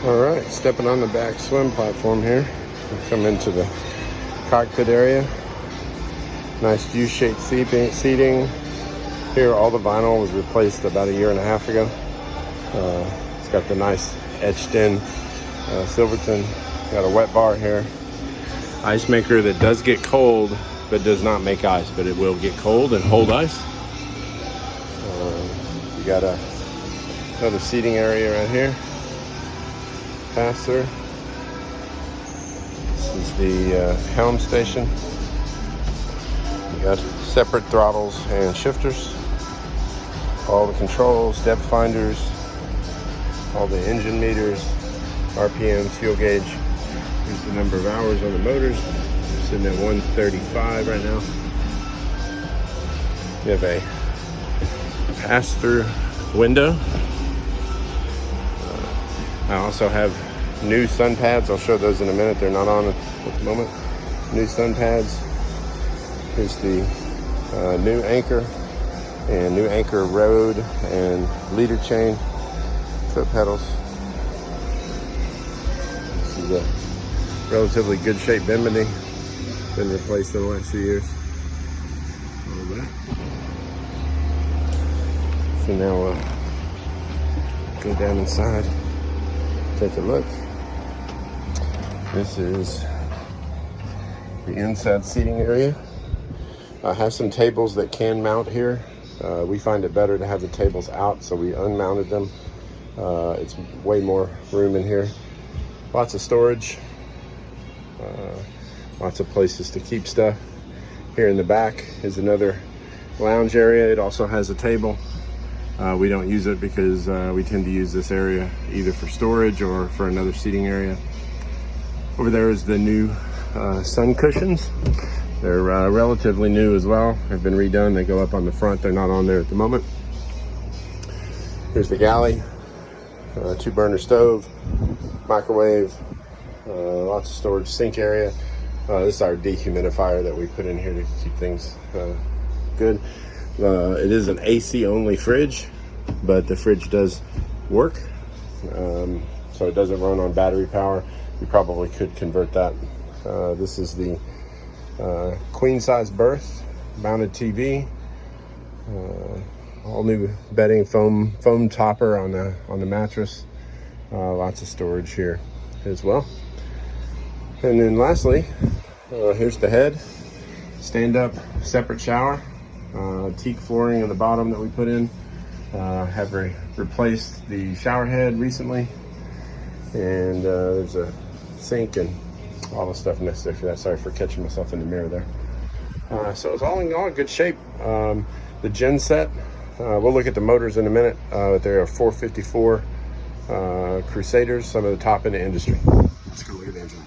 All right, stepping on the back swim platform here. We come into the cockpit area. Nice U-shaped seating. Here, all the vinyl was replaced about 1.5 years ago. It's got the nice etched in Silverton. Got a wet bar here. Ice maker that does get cold, but does not make ice, but it will get cold and hold ice. You got another seating area right here. Pass through. This is the helm station. You got separate throttles and shifters. All the controls, depth finders, all the engine meters, RPM, fuel gauge. Here's the number of hours on the motors. Sitting at 135 right now. You have a pass-through window. I also have new sun pads. I'll show those in a minute. They're not on at the moment. New sun pads. Here's the new anchor and new anchor road and leader chain foot pedals. This is a relatively good shape Bimini. Been replaced in the last few years. All that. So now we'll go down inside, take a look. This is the inside seating area. I have some tables that can mount here. We find it better to have the tables out, so we unmounted them. It's way more room in here. Lots of storage. Lots of places to keep stuff. Here in the back is another lounge area. It also has a table. We don't use it because we tend to use this area either for storage or for another seating area. Over there is the new sun cushions. They're relatively new as well. They've been redone. They go up on the front. They're not on there at the moment. Here's the galley. 2-burner stove, microwave, lots of storage, sink area. This is our dehumidifier that we put in here to keep things good. It is an AC only fridge, but the fridge does work. So it doesn't run on battery power. You probably could convert that. This is the queen size berth, mounted TV, all new bedding, foam topper on the mattress. Lots of storage here as well. And then lastly, here's the head, stand up separate shower, teak flooring on the bottom that we put in. Have replaced the shower head recently, and there's a sink and all the stuff necessary for that. Sorry for catching myself in the mirror there. So it's all in all good shape. The genset, we'll look at the motors in a minute, but there are 454 Crusaders, some of the top in the industry. Let's go look at the engine.